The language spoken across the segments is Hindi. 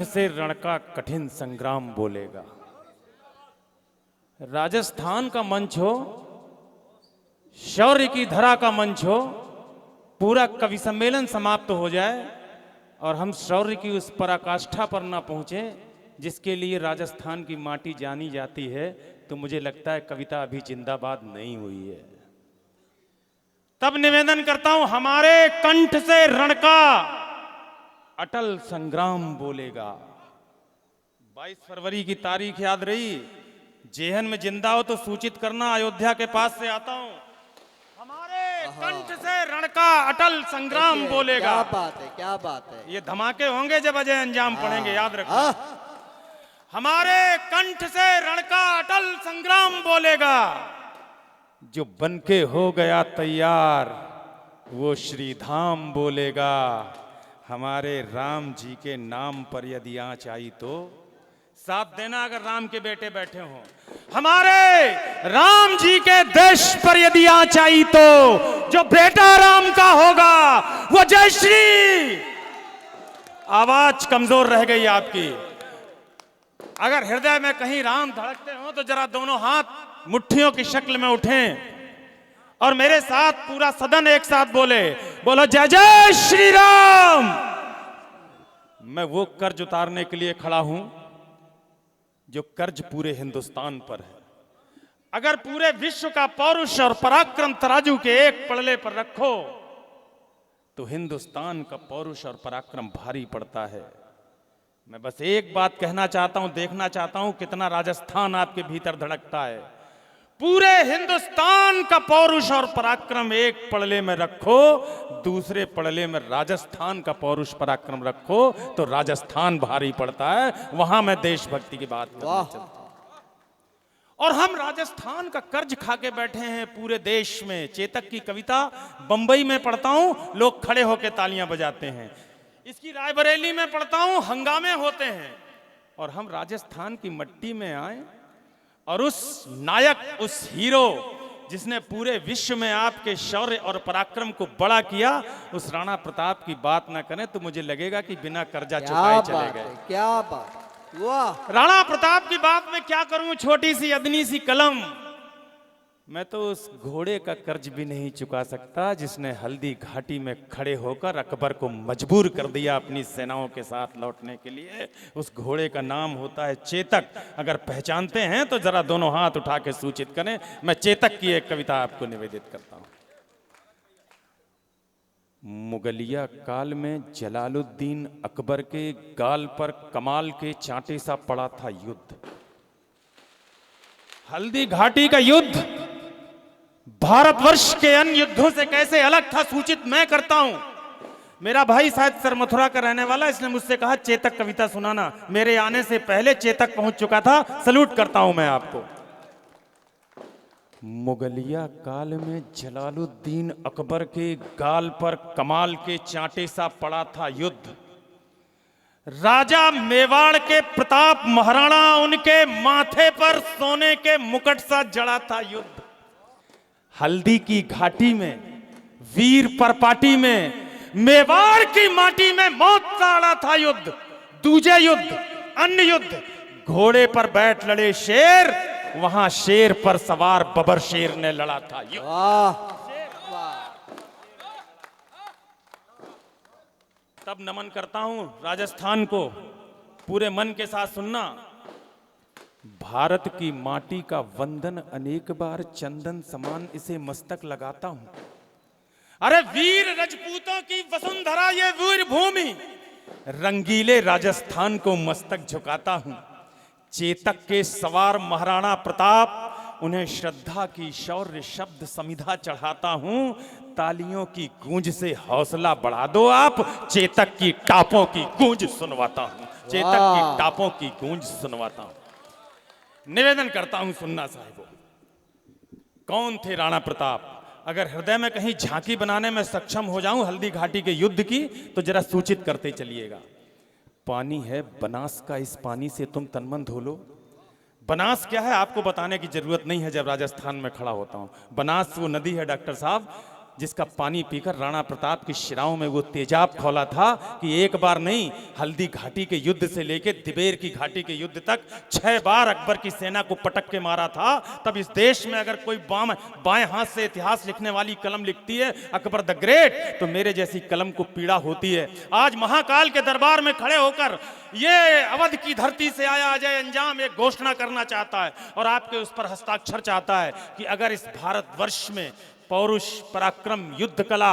से रण का कठिन संग्राम बोलेगा। राजस्थान का मंच हो, शौर्य की धरा का मंच हो, पूरा कवि सम्मेलन समाप्त हो जाए और हम शौर्य की उस पराकाष्ठा पर ना पहुंचे जिसके लिए राजस्थान की माटी जानी जाती है, तो मुझे लगता है कविता अभी जिंदाबाद नहीं हुई है। तब निवेदन करता हूं, हमारे कंठ से रण का अटल संग्राम बोलेगा। 22 फरवरी की तारीख याद रही। जेहन में जिंदा हो तो सूचित करना, अयोध्या के पास से आता हूं। हमारे कंठ से रण का अटल संग्राम बोलेगा। क्या बात है, क्या बात है। ये धमाके होंगे जब अजय अंजाम पढ़ेंगे, याद रखना। हमारे कंठ से रण का अटल संग्राम बोलेगा। जो बनके हो गया तैयार वो श्री धाम बोलेगा। हमारे राम जी के नाम पर यदि आंच आई तो साथ देना, अगर राम के बेटे बैठे हों। हमारे राम जी के देश पर यदि आंच आई तो जो बेटा राम का होगा वो जय श्री। आवाज कमजोर रह गई आपकी। अगर हृदय में कहीं राम धड़कते हो तो जरा दोनों हाथ मुट्ठियों की शक्ल में उठें और मेरे साथ पूरा सदन एक साथ बोले, बोलो जय जय श्री राम। मैं वो कर्ज उतारने के लिए खड़ा हूं जो कर्ज पूरे हिंदुस्तान पर है। अगर पूरे विश्व का पौरुष और पराक्रम तराजू के एक पलड़े पर रखो तो हिंदुस्तान का पौरुष और पराक्रम भारी पड़ता है। मैं बस एक बात कहना चाहता हूं, देखना चाहता हूं कितना राजस्थान आपके भीतर धड़कता है। पूरे हिंदुस्तान का पौरुष और पराक्रम एक पड़ले में रखो, दूसरे पड़ले में राजस्थान का पौरुष पराक्रम रखो तो राजस्थान भारी पड़ता है। वहां मैं देशभक्ति की बात करना चाहता हूं। और हम राजस्थान का कर्ज खा के बैठे हैं पूरे देश में। चेतक की कविता बंबई में पढ़ता हूं, लोग खड़े होकर तालियां बजाते हैं। इसकी रायबरेली में पढ़ता हूं, हंगामे होते हैं। और हम राजस्थान की मट्टी में आए और उस नायक, उस हीरो जिसने पूरे विश्व में आपके शौर्य और पराक्रम को बड़ा किया, उस राणा प्रताप की बात ना करें तो मुझे लगेगा कि बिना कर्जा चुकाए चले गए। क्या बात, वाह। राणा प्रताप की बात में क्या करूं, छोटी सी अदनी सी कलम। मैं तो उस घोड़े का कर्ज भी नहीं चुका सकता जिसने हल्दी घाटी में खड़े होकर अकबर को मजबूर कर दिया अपनी सेनाओं के साथ लौटने के लिए। उस घोड़े का नाम होता है चेतक। अगर पहचानते हैं तो जरा दोनों हाथ उठा के सूचित करें। मैं चेतक की एक कविता आपको निवेदित करता हूं। मुगलिया काल में जलालुद्दीन अकबर के गाल पर कमाल के चांटे सा पड़ा था युद्ध। हल्दी घाटी का युद्ध भारतवर्ष के अन्य युद्धों से कैसे अलग था सूचित मैं करता हूं। मेरा भाई शायद सर मथुरा का रहने वाला, इसने मुझसे कहा चेतक कविता सुनाना। मेरे आने से पहले चेतक पहुंच चुका था। सलूट करता हूं मैं आपको। मुगलिया काल में जलालुद्दीन अकबर के गाल पर कमाल के चांटे सा पड़ा था युद्ध। राजा मेवाड़ के प्रताप महाराणा, उनके माथे पर सोने के मुकुट सा जड़ा था युद्ध। हल्दी की घाटी में, वीर परपाटी में, मेवाड़ की माटी में मौत का अड़ा था युद्ध। दूजे युद्ध, अन्य युद्ध, घोड़े पर बैठ लड़े शेर, वहां शेर पर सवार बबर शेर ने लड़ा था युद्ध। तब नमन करता हूं राजस्थान को, पूरे मन के साथ सुनना। भारत की माटी का वंदन अनेक बार चंदन समान इसे मस्तक लगाता हूं। अरे वीर राजपूतों की वसुंधरा ये वीर भूमि, रंगीले राजस्थान को मस्तक झुकाता हूं। चेतक के सवार महाराणा प्रताप, उन्हें श्रद्धा की शौर्य शब्द समिधा चढ़ाता हूं। तालियों की गूंज से हौसला बढ़ा दो आप, चेतक की टापों की गूंज सुनवाता हूं। चेतक की टापों की गूंज सुनवाता हूं। निवेदन करता हूं, सुनना साहिबो। कौन थे राणा प्रताप? अगर हृदय में कहीं झांकी बनाने में सक्षम हो जाऊं हल्दी घाटी के युद्ध की तो जरा सूचित करते चलिएगा। पानी है बनास का, इस पानी से तुम तनमन धो लो। बनास क्या है आपको बताने की जरूरत नहीं है जब राजस्थान में खड़ा होता हूं। बनास वो नदी है डॉक्टर साहब जिसका पानी पीकर राणा प्रताप की शिराओं में वो तेजाब खौला था कि एक बार नहीं, हल्दी घाटी के युद्ध से लेकर दिबेर की घाटी के युद्ध तक 6 बार अकबर की सेना को पटक के मारा था। तब इस देश में अगर कोई बाएं हाथ से इतिहास लिखने वाली कलम लिखती है अकबर द ग्रेट, तो मेरे जैसी कलम को पीड़ा होती है। आज महाकाल के दरबार में खड़े होकर ये अवध की धरती से आया अजय अंजाम एक घोषणा करना चाहता है और आपके उस पर हस्ताक्षर चाहता है कि अगर इस भारतवर्ष में पौरुष, पराक्रम, युद्ध कला,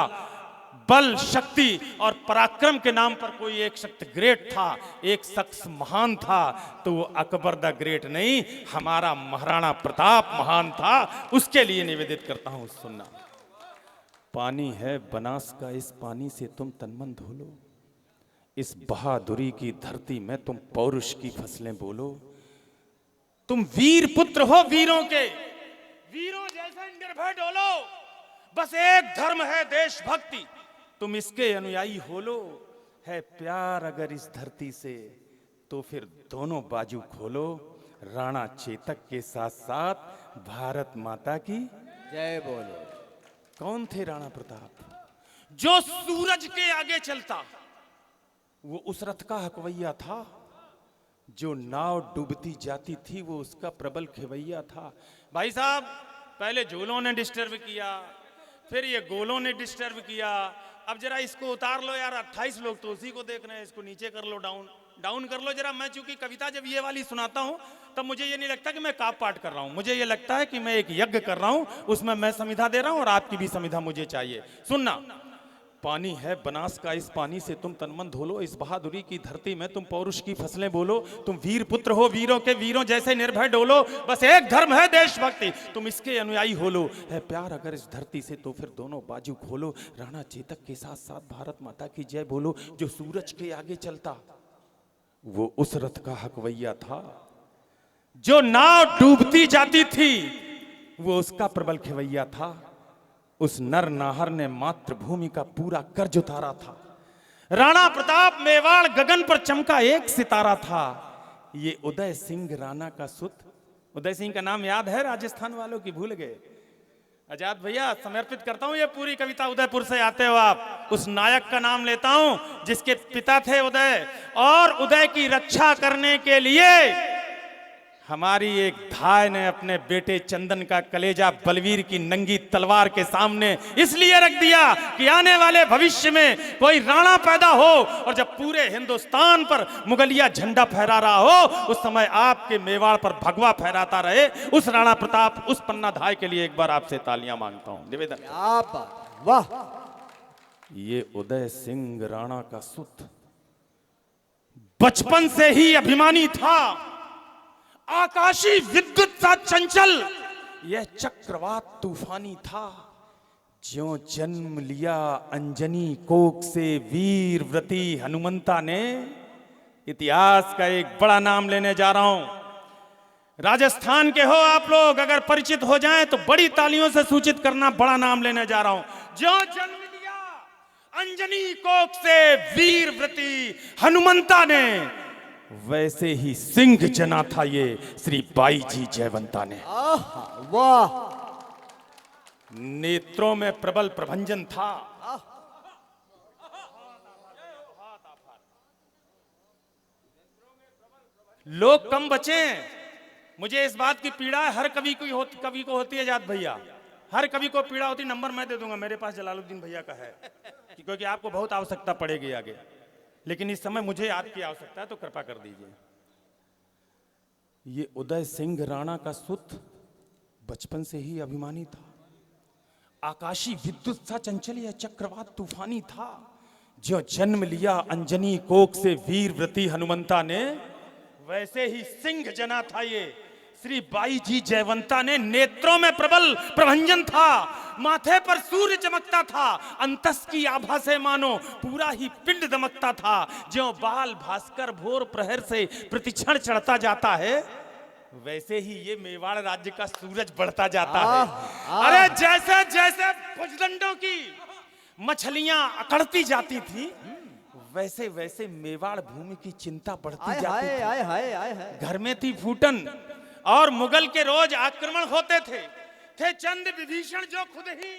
बल, शक्ति और पराक्रम के नाम पर कोई एक शख्स ग्रेट था, एक शख्स महान था, तो वो अकबर द ग्रेट नहीं, हमारा महाराणा प्रताप महान था। उसके लिए निवेदित करता हूं, सुनना। पानी है बनास का, इस पानी से तुम तनमन धो लो, इस बहादुरी की धरती में तुम पौरुष की फसलें बोलो। तुम वीर पुत्र हो वीरों के, वीरों जैसे निर्भय डोलो, बस एक धर्म है देशभक्ति, तुम इसके अनुयायी हो लो। है प्यार अगर इस धरती से तो फिर दोनों बाजू खोलो, राणा चेतक के साथ साथ भारत माता की जय बोलो। कौन थे राणा प्रताप? जो सूरज के आगे चलता, वो उस रथ का हकवैया था। जो नाव डूबती जाती थी वो उसका प्रबल खेवैया था। भाई साहब, पहले झूलों ने डिस्टर्ब किया, फिर ये गोलों ने डिस्टर्ब किया, अब जरा इसको उतार लो यार। 28 लोग तो उसी को देख रहे हैं, इसको नीचे कर लो, डाउन कर लो जरा। मैं चूंकि कविता जब ये वाली सुनाता हूं तब मुझे ये नहीं लगता कि मैं काप पाठ कर रहा हूं, मुझे ये लगता है कि मैं एक यज्ञ कर रहा हूं, उसमें मैं समिधा दे रहा हूं और आपकी भी समिधा मुझे चाहिए। सुनना। पानी है बनास का, इस पानी से तुम तनमन धो लो, इस बहादुरी की धरती में तुम पौरुष की फसलें बोलो। तुम वीर पुत्र हो वीरों के, वीरों जैसे निर्भय डोलो, बस एक धर्म है देशभक्ति, तुम इसके अनुयायी हो लो। है प्यार अगर इस धरती से तो फिर दोनों बाजू खोलो, राणा चेतक के साथ साथ भारत माता की जय बोलो। जो सूरज के आगे चलता वो उस रथ का हकवैया था, जो नाव डूबती जाती थी वो उसका प्रबल खेवैया था। उस नर नाहर ने मातृभूमि का पूरा कर्ज उतारा था। राणा प्रताप मेवाड़ गगन पर चमका एक सितारा था। ये उदय सिंह राणा का सुत, उदय सिंह का नाम याद है राजस्थान वालों की? भूल गए? आजाद भैया, समर्पित करता हूं ये पूरी कविता उदयपुर से आते हो आप। उस नायक का नाम लेता हूं जिसके पिता थे उदय, और उदय की रक्षा करने के लिए हमारी एक धाय ने अपने बेटे चंदन का कलेजा बलवीर की नंगी तलवार के सामने इसलिए रख दिया कि आने वाले भविष्य में कोई राणा पैदा हो, और जब पूरे हिंदुस्तान पर मुगलिया झंडा फहरा रहा हो उस समय आपके मेवाड़ पर भगवा फहराता रहे। उस राणा प्रताप, उस पन्ना धाय के लिए एक बार आपसे तालियां मांगता हूं, निवेदन। क्या बात, वाह। ये उदय सिंह राणा का सुत बचपन से ही अभिमानी था, आकाशी विद्युत सा चंचल, यह चक्रवात तूफानी था। ज्यों जन्म लिया अंजनी कोक से वीर व्रती हनुमंता ने। इतिहास का एक बड़ा नाम लेने जा रहा हूं। राजस्थान के हो आप लोग, अगर परिचित हो जाएं तो बड़ी तालियों से सूचित करना, बड़ा नाम लेने जा रहा हूं। ज्यों जन्म लिया अंजनी कोक से वीर व्रती हनुमंता ने, वैसे ही सिंह जना था ये श्री बाई जी जयवंता ने। वाह। नेत्रों में प्रबल प्रभंजन था। लोग कम बचे। मुझे इस बात की पीड़ा है, हर कवि को होती है जात भैया, हर कवि को पीड़ा होती। नंबर मैं दे दूंगा, मेरे पास जलालुद्दीन भैया का है, क्योंकि आपको बहुत आवश्यकता पड़ेगी आगे, लेकिन इस समय मुझे याद की आवश्यकता है, तो कृपा कर दीजिए। ये उदय सिंह राणा का सुत बचपन से ही अभिमानी था, आकाशी विद्युत सा चंचल, यह चक्रवात तूफानी था। जो जन्म लिया अंजनी कोक से वीर व्रती हनुमंता ने, वैसे ही सिंह जना था ये श्री बाई जी जयवंता ने। नेत्रों में प्रबल प्रभंजन था, माथे पर सूर्य चमकता था, अंतस की आभा से मानो पूरा ही पिंड दमकता था। ज्यों बाल भास्कर भोर प्रहर से प्रतिक्षण चढ़ता जाता है, वैसे ही ये मेवाड़ राज्य का सूरज बढ़ता जाता है। अरे जैसे जैसे भुजदंडों की मछलियां अकड़ती जाती थी, वैसे वैसे मेवाड़ भूमि की चिंता बढ़ती जाती थी। घर में थी फूटन, और मुगल के रोज आक्रमण होते थे चंद विभीषण जो खुद ही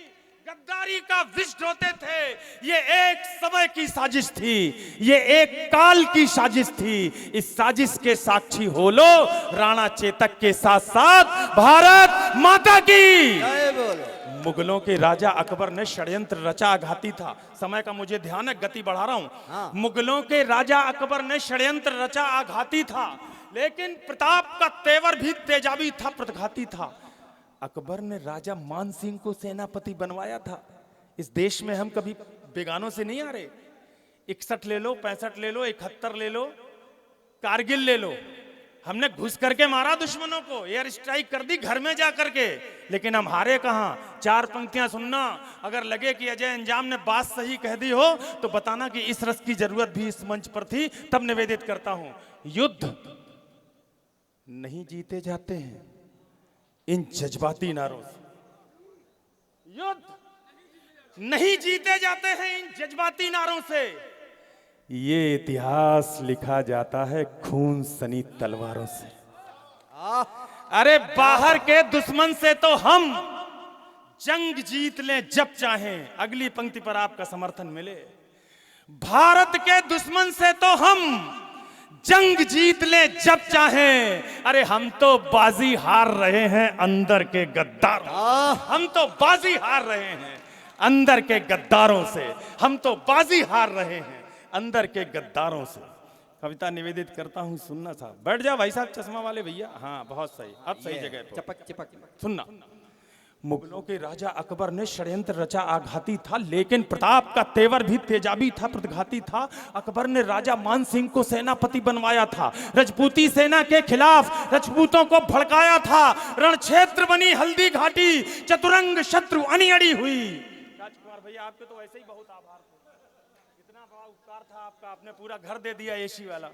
गद्दारी का विष ढोते थे। ये एक समय की साजिश थी, ये एक काल की साजिश थी। इस साजिश के साक्षी हो लो राणा चेतक के साथ साथ भारत माता की। जय बोलो। मुगलों के राजा अकबर ने षड्यंत्र रचा, आघाती था। समय का मुझे ध्यान है, गति बढ़ा रहा हूं। मुगलों के राजा अकबर ने षड्यंत्र रचा, आघाती था, लेकिन प्रताप का तेवर भी तेजाबी था, प्रतिघाती था। अकबर ने राजा मान सिंह को सेनापति बनवाया था। इस देश में हम कभी बेगानों से नहीं आ रहे। 61 ले लो, 65 ले लो, 71 ले लो, कारगिल ले लो, हमने घुस करके मारा दुश्मनों को, एयर स्ट्राइक कर दी घर में जा करके, लेकिन हम हारे कहां। 4 पंक्तियां सुनना, अगर लगे कि अजय अंजाम ने बात सही कह दी हो तो बताना कि इस रस की जरूरत भी इस मंच पर थी, तब निवेदित करता हूं। युद्ध नहीं जीते जाते हैं इन जज्बाती नारों से, युद्ध नहीं जीते जाते हैं इन जज्बाती नारों से। ये इतिहास लिखा जाता है खून सनी तलवारों से। अरे बाहर के दुश्मन से तो हम जंग जीत लें जब चाहें, अगली पंक्ति पर आपका समर्थन मिले। भारत के दुश्मन से तो हम जंग जीत लें जब चाहें, अरे हम तो बाजी हार रहे हैं अंदर के गद्दारों, हम तो बाजी हार रहे हैं अंदर के गद्दारों से, हम तो बाजी हार रहे हैं अंदर के गद्दारों से। कविता निवेदित करता हूं, सुनना साहब। बैठ जाओ भाई साहब चश्मा वाले भैया। हाँ बहुत सही, अब सही जगह पे चपक चिपक सुनना। मुगलों के राजा अकबर ने षड्यंत्र रचा, आघाती था, लेकिन प्रताप का तेवर भी तेजाबी था, प्रतिघाती था। अकबर ने राजा मान सिंह को सेनापति बनवाया था, रजपूती सेना के खिलाफ रजपूतों को भड़काया था, रणक्षेत्र बनी हल्दी घाटी, चतुरंग शत्रु अनियड़ी हुई। राजकुमार भैया आपके तो ऐसे ही बहुत आभार, इतना बड़ा उपकार था आपका, आपने पूरा घर दे दिया एसी वाला।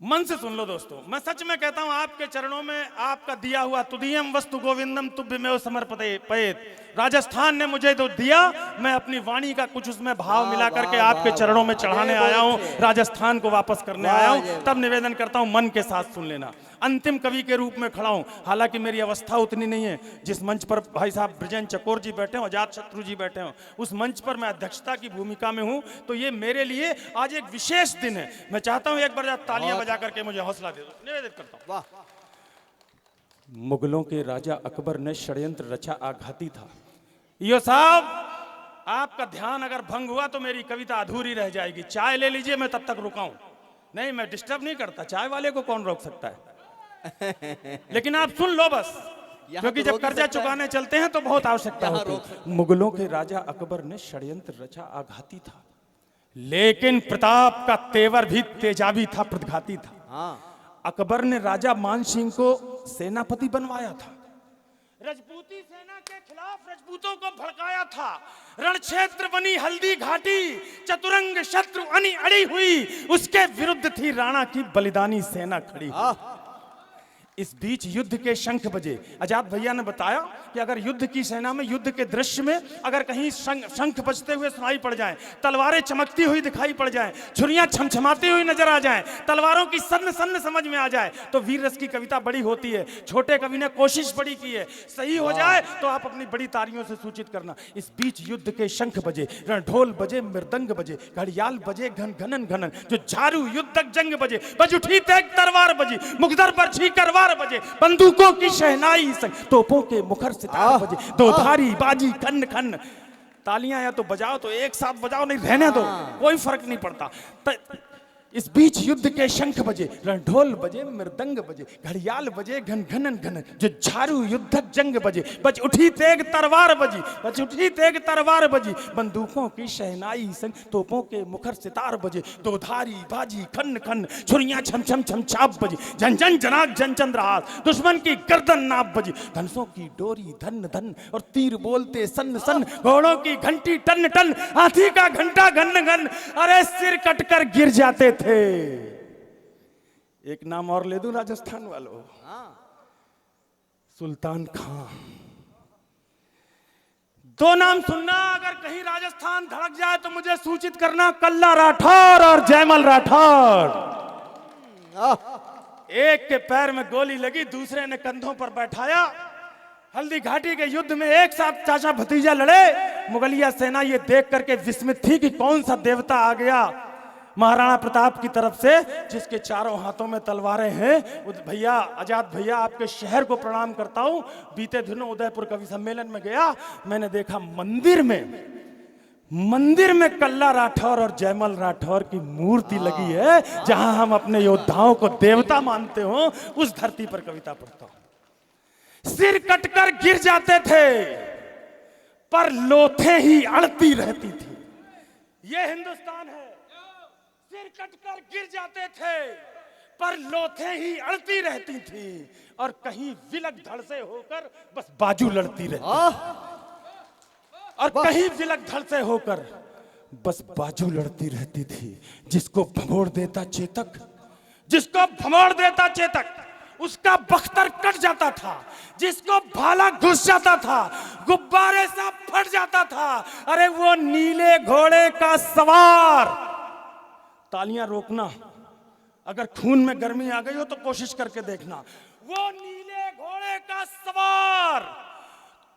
मन से सुन लो दोस्तों, मैं सच में कहता हूं आपके चरणों में आपका दिया हुआ तुदीयम वस्तु गोविंदम तुभ्यमेव समर्पयेत, राजस्थान ने मुझे तो दिया, मैं अपनी वाणी का कुछ उसमें भाव मिला करके आपके चरणों में चढ़ाने आया हूं, राजस्थान को वापस करने आया हूं। तब निवेदन करता हूं मन के साथ सुन लेना। अंतिम कवि के रूप में खड़ा हूं, हालांकि मेरी अवस्था उतनी नहीं है। जिस मंच पर भाई साहब ब्रजेंद्र चकोर जी बैठे हो, अजात शत्रु जी बैठे हो, उस मंच पर मैं अध्यक्षता की भूमिका में हूं, तो ये मेरे लिए आज एक विशेष दिन है। मैं चाहता हूं एक बार तालियां बजा करके मुझे हौसला दे दो, निवेदित करता हूं। वाह। मुगलों के राजा अकबर ने षड्यंत्र रचा, आघाती था। यो साहब आपका ध्यान अगर भंग हुआ तो मेरी कविता अधूरी रह जाएगी। चाय ले लीजिए, मैं तब तक रुकाऊं नहीं, मैं डिस्टर्ब नहीं करता, चाय वाले को कौन रोक सकता है। लेकिन आप सुन लो बस, क्योंकि जब कर्जा चुकाने चलते हैं तो बहुत आवश्यकता होती है। मुगलों के राजा अकबर ने षड्यंत्र रचा, आघाती था, लेकिन प्रताप का तेवर भी तेजाबी था, प्रतिघाती था। अकबर ने राजा मान सिंह को सेनापति बनवाया था, रजपूती सेना के खिलाफ रजपूतों को भड़काया था, रणक्षेत्र बनी हल्दी घाटी, चतुरंग शत्रु अड़ी हुई, उसके विरुद्ध थी राणा की बलिदानी सेना खड़ी। इस बीच युद्ध के शंख बजे। आजाद भैया ने बताया कि अगर युद्ध की सेना में, युद्ध के दृश्य में अगर कहीं शंख बजते हुए सुनाई पड़ जाएं, तलवारें चमकती हुई दिखाई पड़ जाएं, छुरियां छमछमाती हुई नजर आ जाएं, तलवारों की सन्न सन्न समझ में आ जाए, तो वीर रस की कविता बड़ी होती है। छोटे कवि ने कोशिश बड़ी की है, सही हो जाए तो आप अपनी बड़ी तालियों से सूचित करना। इस बीच युद्ध के शंख बजे, रणढोल बजे, मृदंग बजे, घड़ियाल बजे, घन घनन घनन, जो झारू युद्धक जंग बजे, बज उठी तेग तलवार बजी, मुखदर पर छी करवार बजे, बंदूकों की शहनाई संग, तोपों के मुखर सितार बजे, दो धारी बाजी खन्न खन्न। तालियां या तो बजाओ तो एक साथ बजाओ, नहीं रहने दो, कोई फर्क नहीं पड़ता। इस बीच युद्ध के शंख बजे, रणढोल बजे, मृदंग बजे, घड़ियाल बजे, घन घनन घनन, जो झारू युद्धक जंग बजे, बज उठी तेग तलवार बजी, बज उठी तेग तलवार बजी, बंदूकों की शहनाई संग, तोपों के मुखर सितार बजे, दो धारी बाजी खन्न खन्न, छुरियां छम छम छम छाप बजी, झन झन जनाक झन चंद्रहास, दुश्मन की गर्दन नाप बजी, धनुषों की डोरी धन धन और तीर बोलते सन सन, घोड़ों की घंटी टन टन, हाथी का घंटा घन घन, अरे सिर कटकर गिर जाते थे। एक नाम और ले दूं राजस्थान वालों, सुल्तान खान। दो नाम सुनना, अगर कहीं राजस्थान धड़क जाए तो मुझे सूचित करना, कल्ला राठौर और जयमल राठौर। एक के पैर में गोली लगी, दूसरे ने कंधों पर बैठाया, हल्दी घाटी के युद्ध में एक साथ चाचा भतीजा लड़े। मुगलिया सेना ये देख करके विस्मित थी कि कौन सा देवता आ गया महाराणा प्रताप की तरफ से जिसके चारों हाथों में तलवारें हैं। भैया आजाद भैया आपके शहर को प्रणाम करता हूं। बीते दिनों उदयपुर कवि सम्मेलन में गया, मैंने देखा मंदिर में कल्ला राठौर और जयमल राठौर की मूर्ति लगी है। जहां हम अपने योद्धाओं को देवता मानते हो, उस धरती पर कविता पढ़ता हूं। सिर कटकर गिर जाते थे पर लोथें ही अड़ती रहती थी। यह हिंदुस्तान है। सिर कटकर गिर जाते थे पर लोथें ही अड़ती रहती थी और कहीं विलक धड़ से होकर बस बाजू लड़ती रहती और कहीं विलक धड़ से होकर बस बाजू लड़ती रहती थी। जिसको भमोड़ देता चेतक उसका बख्तर कट जाता था। जिसको भाला घुस जाता था गुब्बारे सा फट जाता था। अरे वो नीले घोड़े का सवार। तालियां रोकना, अगर खून में गर्मी आ गई हो तो कोशिश करके देखना। वो नीले घोड़े का सवार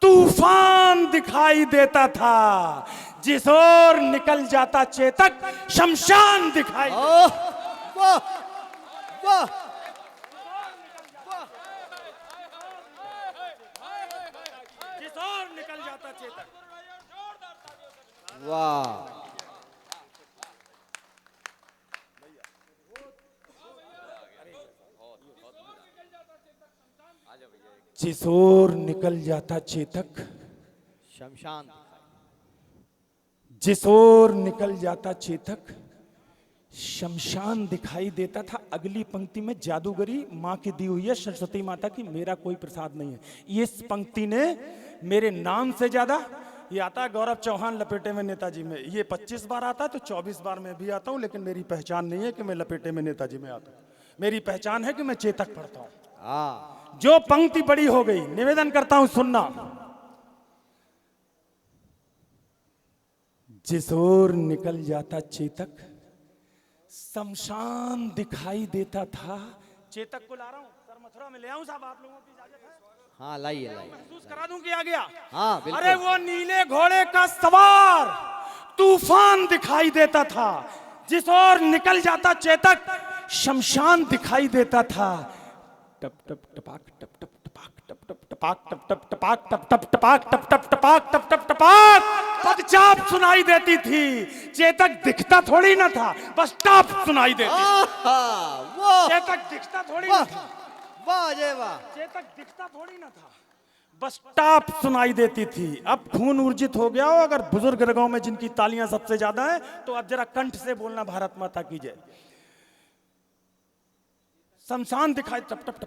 तूफान दिखाई देता था। जिस ओर निकल जाता चेतक शमशान दिखाई वाह वाह जिस ओर निकल जाता चेतक। वाह जिस ओर निकल जाता चेतक शमशान जिस ओर निकल जाता चेतक शमशान दिखाई देता था। अगली पंक्ति में जादूगरी माँ की दी हुई है, सरस्वती माता की, मेरा कोई प्रसाद नहीं है। ये पंक्ति ने मेरे नाम से ज्यादा, ये आता है गौरव चौहान लपेटे में नेताजी में, ये 25 बार आता है तो 24 बार मैं भी आता हूं। लेकिन मेरी पहचान नहीं है कि मैं लपेटे में नेताजी में आता हूं। मेरी पहचान है कि मैं चेतक पढ़ता हूं। जो पंक्ति बड़ी हो गई, निवेदन करता हूं सुनना। जिस ओर निकल जाता चेतक शमशान दिखाई देता था। चेतक को ला रहा हूं सर, मथुरा में ले आऊं साहब, आप लोगों की इजाजत है? हाँ लाइए महसूस करा दूं कि आ गया। हाँ बिल्कुल। अरे वो नीले घोड़े का सवार तूफान दिखाई देता था। जिस ओर निकल जाता चेतक शमशान दिखाई देता था। टप टप टपाक टप टप टपाक टप टप टपाक टप टप टपाक टप टप टपाक टप टप टपाक टप टप टपाक पदचाप सुनाई देती थी। चेतक दिखता थोड़ी ना था, बस टाप सुनाई देती। चेतक दिखता थोड़ी ना था, वाह जय वाह। चेतक दिखता थोड़ी ना था, बस टाप सुनाई देती थी। अब खून ऊर्जित हो गया हो अगर बुजुर्ग रगों में जिनकी तालियां सबसे ज्यादा है, तो अब जरा कंठ से बोलना भारत माता की जय। शमशान दिखाई टप टप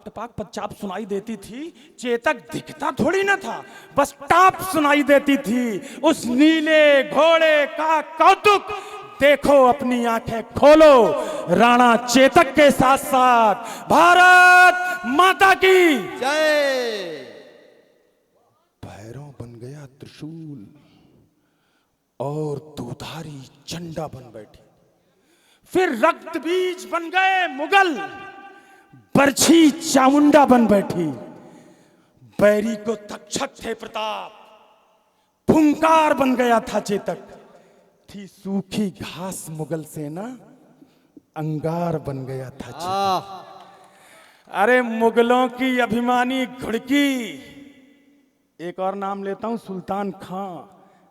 टपाक पदचाप सुनाई देती थी। चेतक दिखता थोड़ी ना था, बस टाप सुनाई देती थी। उस नीले घोड़े का कौतुक देखो, अपनी आंखें खोलो। राणा चेतक के साथ साथ भारत माता की जय। भैरव बन गया त्रिशूल और दुधारी झंडा बन बैठी। फिर रक्त बीज बन गए मुगल, बरछी चामुंडा बन बैठी। बैरी को तक्षक थे प्रताप, फुंकार बन गया था चेतक। थी सूखी घास मुगल सेना, अंगार बन गया था चेतक। अरे मुगलों की अभिमानी घुड़की, एक और नाम लेता हूं, सुल्तान खां।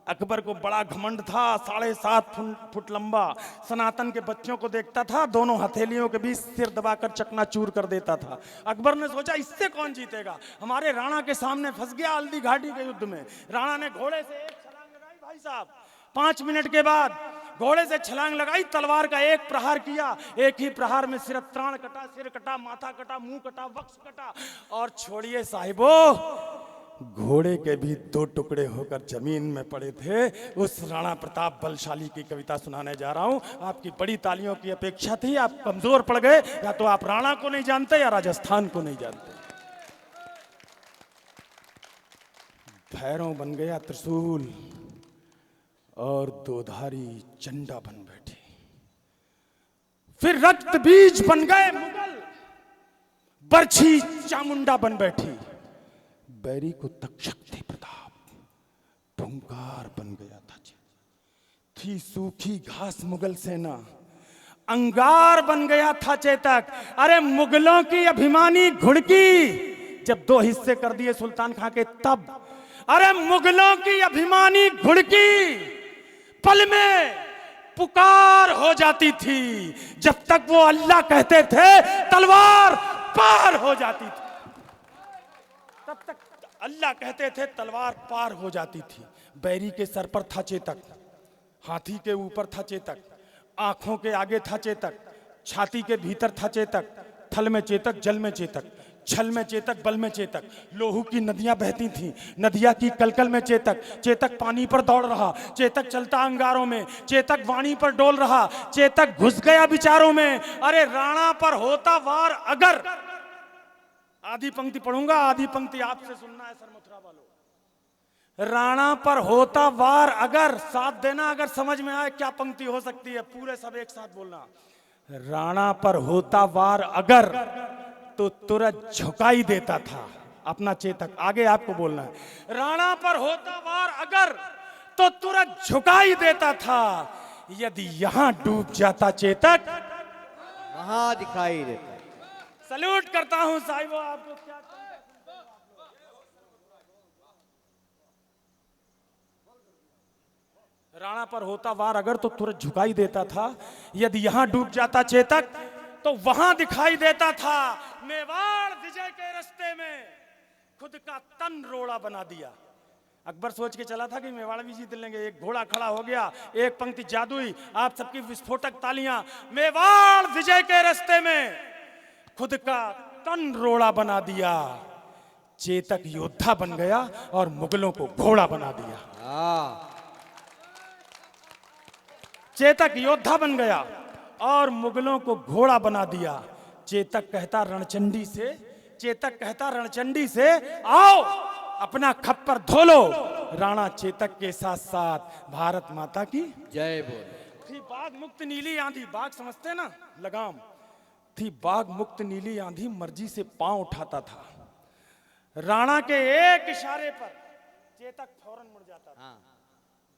अकबर को बड़ा घमंड था, 7.5 फुट लंबा, सनातन के बच्चों को देखता था, दोनों हथेलियों के बीच सिर दबाकर चकनाचूर कर देता था। अकबर ने सोचा इससे कौन जीतेगा, हमारे राणा के सामने फंस गया हल्दी घाटी के युद्ध में। राणा ने घोड़े से एक छलांग लगाई भाई साहब, 5 मिनट के बाद घोड़े से छलांग लगाई, तलवार का एक प्रहार किया। एक ही प्रहार में सिर्फ त्राण कटा, सिर कटा, माथा कटा, मुंह कटा, वक्ष कटा। और छोड़िए साहिबो, घोड़े के भी 2 टुकड़े होकर जमीन में पड़े थे। उस राणा प्रताप बलशाली की कविता सुनाने जा रहा हूं। आपकी बड़ी तालियों की अपेक्षा थी, आप कमजोर पड़ गए। या तो आप राणा को नहीं जानते या राजस्थान को नहीं जानते। भैरव बन गया त्रिशूल और दोधारी झंडा बन बैठी। फिर रक्त बीज बन गए मुगल, बरछी चामुंडा बन बैठी। बैरी को तक शक्ति प्रताप भूंकार बन गया था। थी सूखी घास मुगल सेना, अंगार बन गया था चेतक। अरे मुगलों की अभिमानी घुड़की जब दो हिस्से कर दिए सुल्तान खां के तब, अरे मुगलों की अभिमानी घुड़की पल में पुकार हो जाती थी। जब तक वो अल्लाह कहते थे तलवार पार हो जाती थी, तब तक अल्लाह कहते थे तलवार पार हो जाती थी। बैरी के सर पर था चेतक, हाथी के ऊपर था चेतक, आंखों के आगे था चेतक, छाती के भीतर था चेतक, थल में चेतक, जल में चेतक, छल में चेतक, बल में चेतक। लोहू की नदियां बहती थीं, नदियां की कलकल में चेतक। चेतक पानी पर दौड़ रहा, चेतक चलता अंगारों में, चेतक वाणी पर डोल रहा, चेतक घुस गया विचारों में। अरे राणा पर होता वार अगर, आधी पंक्ति पढ़ूंगा, आधी पंक्ति आपसे सुनना है सरमथुरा वालों। राणा पर होता वार अगर, साथ देना अगर समझ में आए क्या पंक्ति हो सकती है, पूरे सब एक साथ बोलना। राणा पर होता वार अगर तो तुरंत झुकाई देता था अपना चेतक। आगे आपको बोलना है, राणा पर होता वार अगर तो तुरंत झुकाई देता था। यदि यहां डूब जाता चेतक वहां दिखाई देता। सल्यूट करता हूं साहिबो आपको। क्या राणा पर होता वार अगर तो तुरंत झुकाई देता था। यदि यहां डूब जाता चेतक तो वहां दिखाई देता था। मेवाड़ विजय के रास्ते में खुद का तन रोड़ा बना दिया। अकबर सोच के चला था कि मेवाड़ भी जीत लेंगे। एक घोड़ा खड़ा हो गया, एक पंक्ति जादुई, आप सबकी विस्फोटक तालियां। मेवाड़ विजय के रास्ते में खुद का तन रोड़ा बना दिया। चेतक योद्धा बन गया और मुगलों को घोड़ा बना दिया। चेतक योद्धा बन गया और मुगलों को घोड़ा बना दिया। चेतक कहता रणचंडी से, चेतक कहता रणचंडी से, आओ अपना खप्पर धो लो। राणा चेतक के साथ साथ भारत माता की जय बोल। थी बाघ मुक्त नीली आंधी, बाघ समझते ना, लगाम थी। बाघ मुक्त नीली आंधी मर्जी से पांव उठाता था। राणा के एक इशारे पर चेतक फौरन मुड़ जाता था।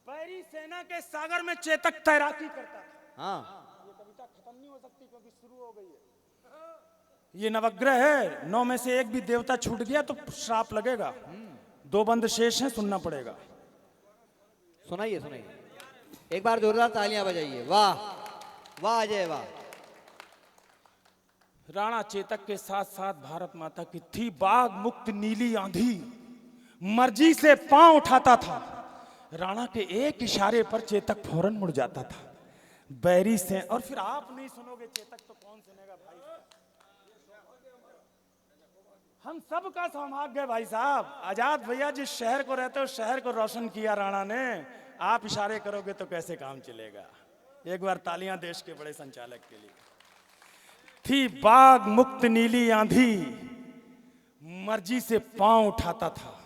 बैरी सेना के सागर में चेतक तैराकी करता था। ये कविता खत्म नहीं हो सकती क्योंकि शुरू हो गई है। ये नवग्रह है, 9 में से एक भी देवता छूट गया तो श्राप लगेगा। 2 बंद शेष हैं, सुनना पड़ेगा। सुनाइए सुनाइए, एक बार जोरदार तालियां बजाइए। वाह वाह अजय वाह। राणा चेतक के साथ साथ भारत माता की थी बाघ मुक्त नीली आंधी मर्जी से पांव उठाता था। राणा के एक इशारे पर चेतक फौरन मुड़ जाता था। बैरी से, और फिर आप नहीं सुनोगे चेतक तो कौन सुनेगा भाई। हम सब का सौभाग्य है भाई साहब। आजाद भैया जिस शहर को रहते हो शहर को रोशन किया राणा ने। आप इशारे करोगे तो कैसे काम चलेगा। एक बार तालियां देश के बड़े संचालक के लिए। थी बाघ मुक्त नीली आंधी मर्जी से पांव उठाता था।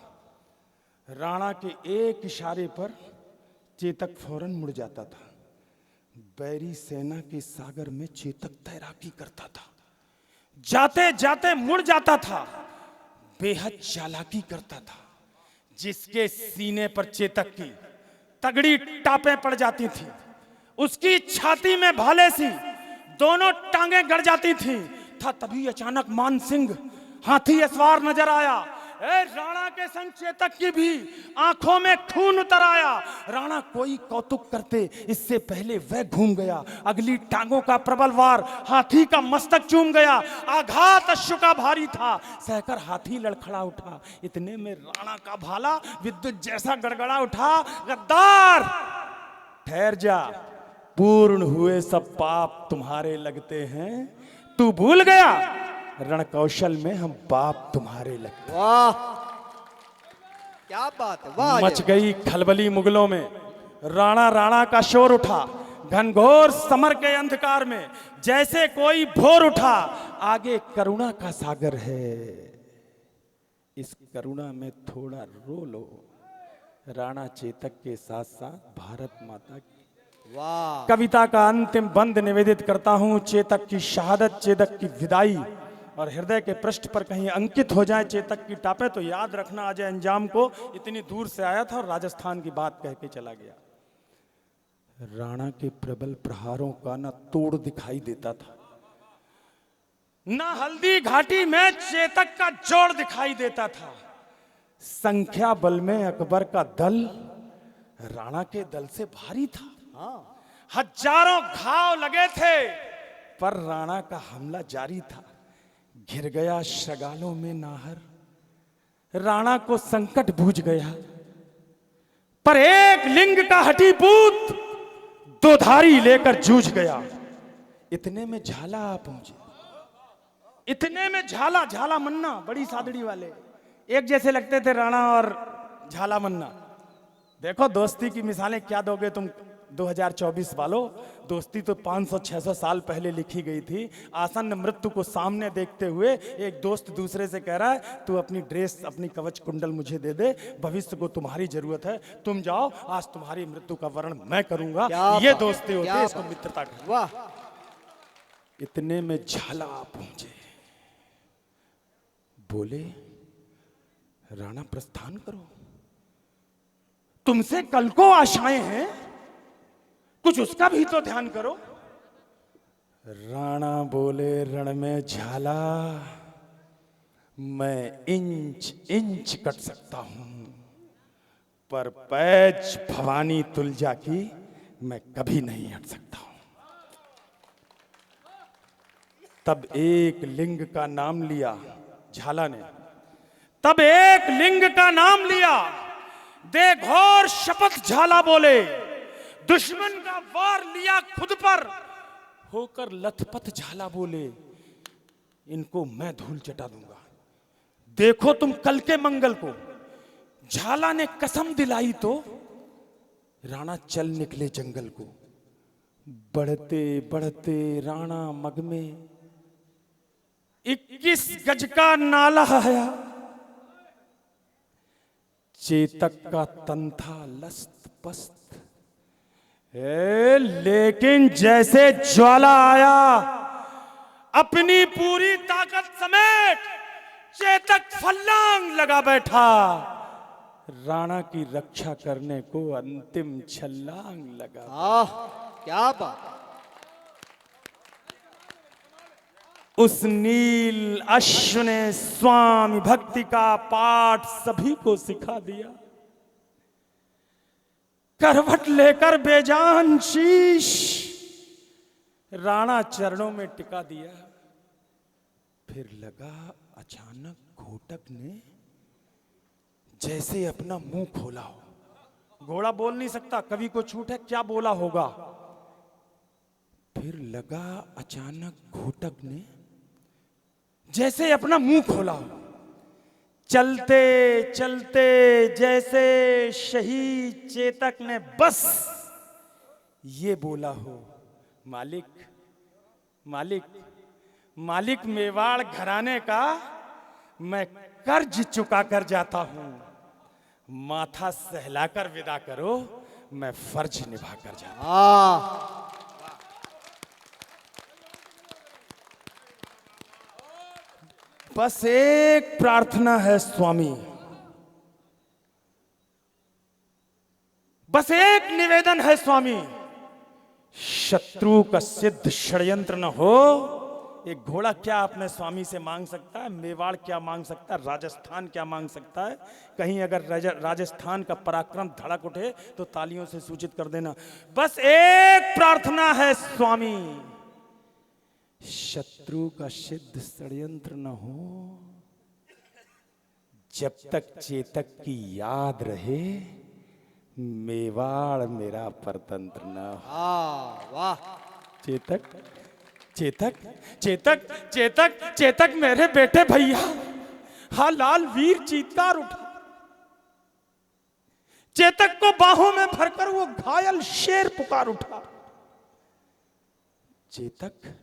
राणा के एक इशारे पर चेतक फौरन मुड़ जाता था। बैरी सेना के सागर में चेतक तैराकी करता था। जाते जाते मुड़ जाता था। बेहद चालाकी करता था। जिसके सीने पर चेतक की तगड़ी टापें पड़ जाती थी, उसकी छाती में भाले सी दोनों टांगें गड़ जाती थी। था तभी अचानक मान सिंह हाथी अस्वार नजर आया। राणा के संग चेतक की भी आंखों में खून उतर आया। राणा कोई कौतुक करते इससे पहले वह घूम गया। अगली टांगों का प्रबल वार हाथी का मस्तक चूम गया। आघात अश्व का भारी था, सहकर हाथी लड़खड़ा उठा। इतने में राणा का भाला विद्युत जैसा गड़गड़ा उठा। गद्दार ठहर जा, पूर्ण हुए सब पाप तुम्हारे लगते हैं। तू भूल गया रण कौशल में हम बाप तुम्हारे लगे। वाह क्या बात है। वाह मच गई खलबली मुगलों में। राणा राणा का शोर उठा। घनघोर समर के अंधकार में जैसे कोई भोर उठा। आगे करुणा का सागर है, इस करुणा में थोड़ा रो लो। राणा चेतक के साथ साथ भारत माता की। वाह। कविता का अंतिम बंद निवेदित करता हूं। चेतक की शहादत, चेतक की विदाई और हृदय के पृष्ठ पर कहीं अंकित हो जाए चेतक की टापे, तो याद रखना अजय अंजाम को इतनी दूर से आया था और राजस्थान की बात कह के चला गया। राणा के प्रबल प्रहारों का ना तोड़ दिखाई देता था, ना हल्दी घाटी में चेतक का जोड़ दिखाई देता था। संख्या बल में अकबर का दल राणा के दल से भारी था। हजारों घाव लगे थे, पर राणा का हमला जारी था। घिर गया शगालों में नाहर, राणा को संकट बूझ गया। पर एक लिंग का हठीपूत दो धारी लेकर जूझ गया। इतने में झाला आ पहुंचे, इतने में झाला, झाला मन्ना, बड़ी सादड़ी वाले एक जैसे लगते थे राणा और झाला मन्ना। देखो दोस्ती की मिसालें क्या दोगे तुम 2024 वालों। दोस्ती तो 500-600 साल पहले लिखी गई थी। आसन्न मृत्यु को सामने देखते हुए एक दोस्त दूसरे से कह रहा है, तू अपनी ड्रेस, अपनी कवच कुंडल मुझे दे दे, भविष्य को तुम्हारी जरूरत है, तुम जाओ, आज तुम्हारी मृत्यु का वर्णन मैं करूंगा। ये दोस्ती होती है, इसको मित्रता कहते हैं। वाह। इतने में झाला पहुंचे, बोले राणा प्रस्थान करो, तुमसे कल को आशाएं हैं, कुछ उसका भी तो ध्यान करो। राणा बोले, रण में झाला मैं इंच इंच कट सकता हूं, पर पैज भवानी तुलजा की मैं कभी नहीं हट सकता हूं। तब एक लिंग का नाम लिया झाला ने, तब एक लिंग का नाम लिया, दे घोर शपथ झाला बोले, दुश्मन का वार लिया खुद पर, होकर लथपथ झाला बोले, इनको मैं धूल चटा दूंगा, देखो तुम कल के मंगल को। झाला ने कसम दिलाई तो राणा चल निकले जंगल को। बढ़ते बढ़ते राणा मग में 21 गज का नाला आया, चेतक का तन था लस्त पस्त, लेकिन जैसे ज्वाला आया, अपनी पूरी ताकत समेत चेतक फल्लांग लगा बैठा, राणा की रक्षा करने को अंतिम छलांग लगा। क्या बात। उस नील अश्व ने स्वामी भक्ति का पाठ सभी को सिखा दिया। करवट लेकर बेजान शीश राणा चरणों में टिका दिया। फिर लगा अचानक घोटक ने जैसे अपना मुंह खोला हो। घोड़ा बोल नहीं सकता, कवि को छूट है, क्या बोला होगा। फिर लगा अचानक घोटक ने जैसे अपना मुंह खोला हो। चलते चलते जैसे शहीद चेतक ने बस ये बोला हो, मालिक मालिक मालिक, मेवाड़ घराने का मैं कर्ज चुका कर जाता हूं, माथा सहलाकर विदा करो, मैं फर्ज निभा कर जाता हूं। बस एक प्रार्थना है स्वामी, बस एक निवेदन है स्वामी, शत्रु का सिद्ध षड्यंत्र न हो। एक घोड़ा क्या अपने स्वामी से मांग सकता है, मेवाड़ क्या मांग सकता है, राजस्थान क्या मांग सकता है। कहीं अगर राजस्थान का पराक्रम धड़क उठे तो तालियों से सूचित कर देना। बस एक प्रार्थना है स्वामी, शत्रु का सिद्ध षड्यंत्र न हो। जब तक चेतक की याद रहे, मेवाड़ मेरा परतंत्र न हो। वाह। चेतक चेतक चेतक चेतक चेतक मेरे बेटे भैया। हा लाल वीर चीत्कार उठा। चेतक को बाहों में भरकर वो घायल शेर पुकार उठा। चेतक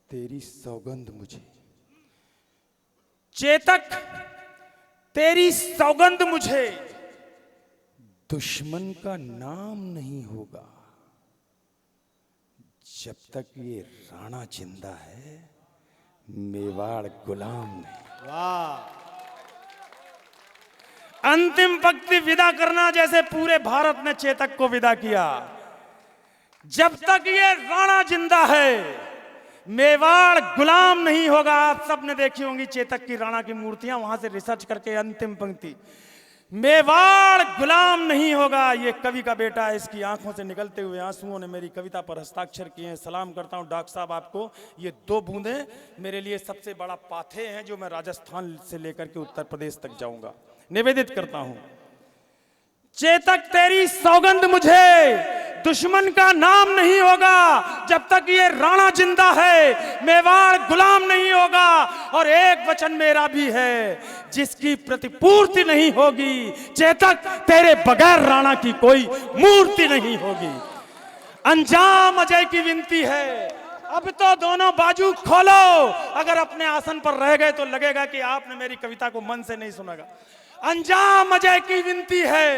तेरी सौगंध मुझे, चेतक तेरी सौगंध मुझे, दुश्मन का नाम नहीं होगा। जब तक ये राणा जिंदा है, मेवाड़ गुलाम नहीं। वाह अंतिम पंक्ति विदा करना जैसे पूरे भारत ने चेतक को विदा किया। जब तक ये राणा जिंदा है मेवाड़ गुलाम नहीं होगा। आप सब ने देखी होंगी चेतक की राणा की मूर्तियां, वहां से रिसर्च करके अंतिम पंक्ति, मेवाड़ गुलाम नहीं होगा। ये कवि का बेटा है, इसकी आंखों से निकलते हुए आंसुओं ने मेरी कविता पर हस्ताक्षर किए हैं। सलाम करता हूं डॉक्टर साहब आपको। ये 2 बूंदें मेरे लिए सबसे बड़ा पाथे हैं जो मैं राजस्थान से लेकर के उत्तर प्रदेश तक जाऊंगा। निवेदित करता हूं, चेतक तेरी सौगंध मुझे दुश्मन का नाम नहीं होगा। जब तक ये राणा जिंदा है मेवाड़ गुलाम नहीं होगा। और एक वचन मेरा भी है, जिसकी प्रतिपूर्ति नहीं होगी, चेतक तेरे बगैर राणा की कोई मूर्ति नहीं होगी। अंजाम अजय की विनती है, अब तो दोनों बाजू खोलो। अगर अपने आसन पर रह गए तो लगेगा कि आपने मेरी कविता को मन से नहीं सुनागा। अंजाम अजय की विनती है,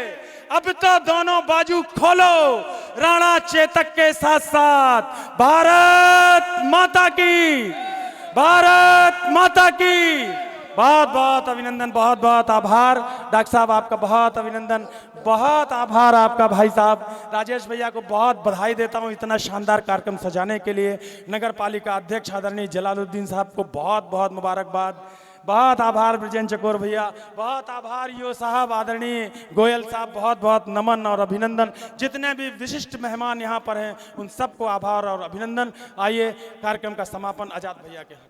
अब तो दोनों बाजू खोलो। राणा चेतक के साथ साथ भारत माता की, भारत माता की। बहुत बहुत अभिनंदन, बहुत बहुत आभार डॉक्टर साहब, आपका बहुत अभिनंदन, बहुत आभार आपका भाई साहब। राजेश भैया को बहुत बधाई देता हूं इतना शानदार कार्यक्रम सजाने के लिए। नगर पालिका अध्यक्ष आदरणीय जलालुद्दीन साहब को बहुत बहुत मुबारकबाद। बहुत आभार ब्रजेंद्र चकोर भैया, बहुत आभार यो साहब, आदरणीय गोयल साहब, बहुत बहुत नमन और अभिनंदन। जितने भी विशिष्ट मेहमान यहाँ पर हैं उन सबको आभार और अभिनंदन। आइए कार्यक्रम का समापन आजाद भैया के हाथ।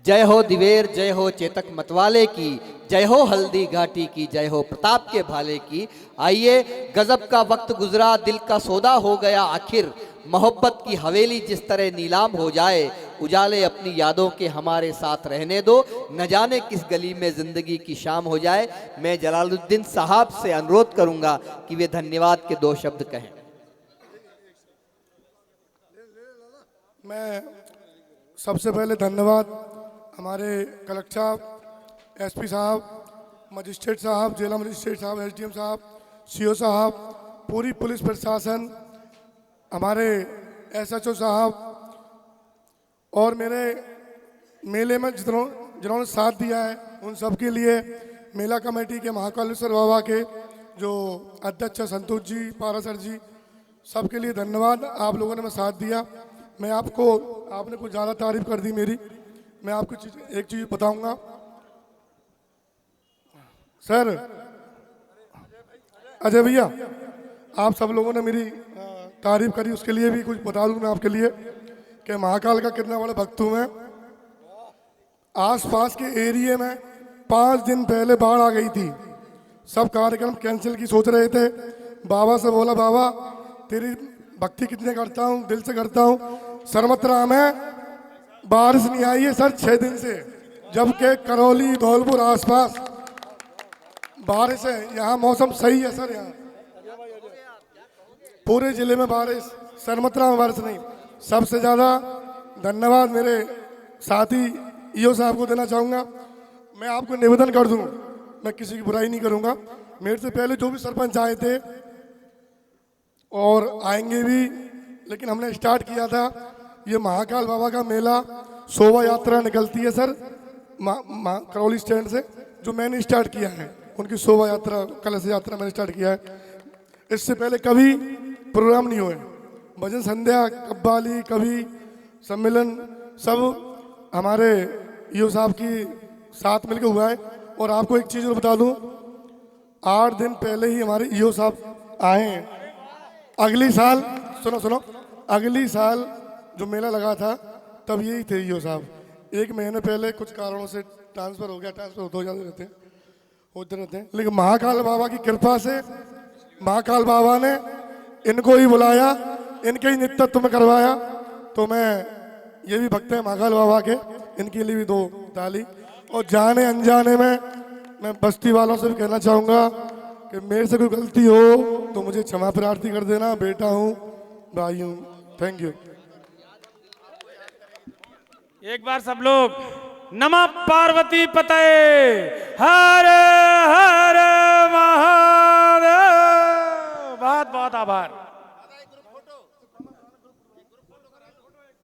जय हो दिवेर, जय हो चेतक मतवाले की, जय हो हल्दी घाटी की, जय हो प्रताप के भाले की। आइए, गजब का वक्त गुजरा, दिल का सौदा हो गया आखिर। मोहब्बत की हवेली जिस तरह नीलाम हो जाए, उजाले अपनी यादों के हमारे साथ रहने दो, न जाने किस गली में जिंदगी की शाम हो जाए। मैं जलालुद्दीन साहब से अनुरोध करूंगा कि वे धन्यवाद के 2 शब्द कहें। मैं सबसे पहले धन्यवाद हमारे कलेक्टर साहब, एसपी साहब, मजिस्ट्रेट साहब, जिला मजिस्ट्रेट साहब, एसडीएम साहब, सीओ साहब, पूरी पुलिस प्रशासन, हमारे एसएचओ साहब और मेरे मेले में जिन्होंने साथ दिया है उन सब के लिए, मेला कमेटी के महाकालेश्वर बाबा के जो अध्यक्ष संतोष जी, पारासर जी, सबके लिए धन्यवाद। आप लोगों ने मैं साथ दिया। मैं आपने कुछ ज़्यादा तारीफ कर दी मेरी। मैं आपको एक चीज़ बताऊंगा सर, अजय भैया, आप सब लोगों ने मेरी तारीफ करी, उसके लिए भी कुछ बता दूं मैं आपके लिए कि महाकाल का कितना बड़ा भक्त हूं मैं। आसपास के एरिया में 5 दिन पहले बाढ़ आ गई थी, सब कार्यक्रम कैंसिल की सोच रहे थे। बाबा से बोला, बाबा तेरी भक्ति कितने करता हूँ, दिल से करता हूँ। सरमत्रा में बारिश नहीं आई है सर 6 दिन से, जबकि करौली धौलपुर आसपास बारिश है। यहाँ मौसम सही है सर, यहाँ पूरे जिले में बारिश, सरमत्रा में बारिश नहीं। सबसे ज़्यादा धन्यवाद मेरे साथी ईओ साहब को देना चाहूँगा। मैं आपको निवेदन कर दूँ, मैं किसी की बुराई नहीं करूँगा। मेरे से पहले जो भी सरपंच आए थे और आएंगे भी, लेकिन हमने स्टार्ट किया था ये महाकाल बाबा का मेला, शोभा यात्रा निकलती है सर करौली स्टैंड से, जो मैंने स्टार्ट किया है। उनकी शोभा यात्रा, कलश यात्रा मैंने स्टार्ट किया है। इससे पहले कभी प्रोग्राम नहीं हुए, भजन संध्या, कव्वाली, कवि सम्मेलन सब हमारे ईओ साहब की साथ मिलकर हुआ है। और आपको एक चीज़ और बता दूं, 8 दिन पहले ही हमारे ईओ साहब आए हैं। अगली साल सुनो, अगली साल जो मेला लगा था तब यही थे ईओ साहब। 1 महीने पहले कुछ कारणों से ट्रांसफ़र हो गया, ट्रांसफ़र हो जाते रहते हैं, लेकिन महाकाल बाबा की कृपा से महाकाल बाबा ने इनको ही बुलाया, इनके ही नेतृत्व में करवाया। तो मैं ये भी भक्त है महाकाल बाबा के, इनके लिए भी 2 ताली। और जाने अनजाने में मैं बस्ती वालों से भी कहना चाहूँगा कि मेरे से कोई गलती हो तो मुझे क्षमा प्रार्थी कर देना, बेटा हूँ, भाई हूँ। Thank you. एक बार सब लोग नमः पार्वती पते, हर हर महादेव। बहुत बहुत आभार।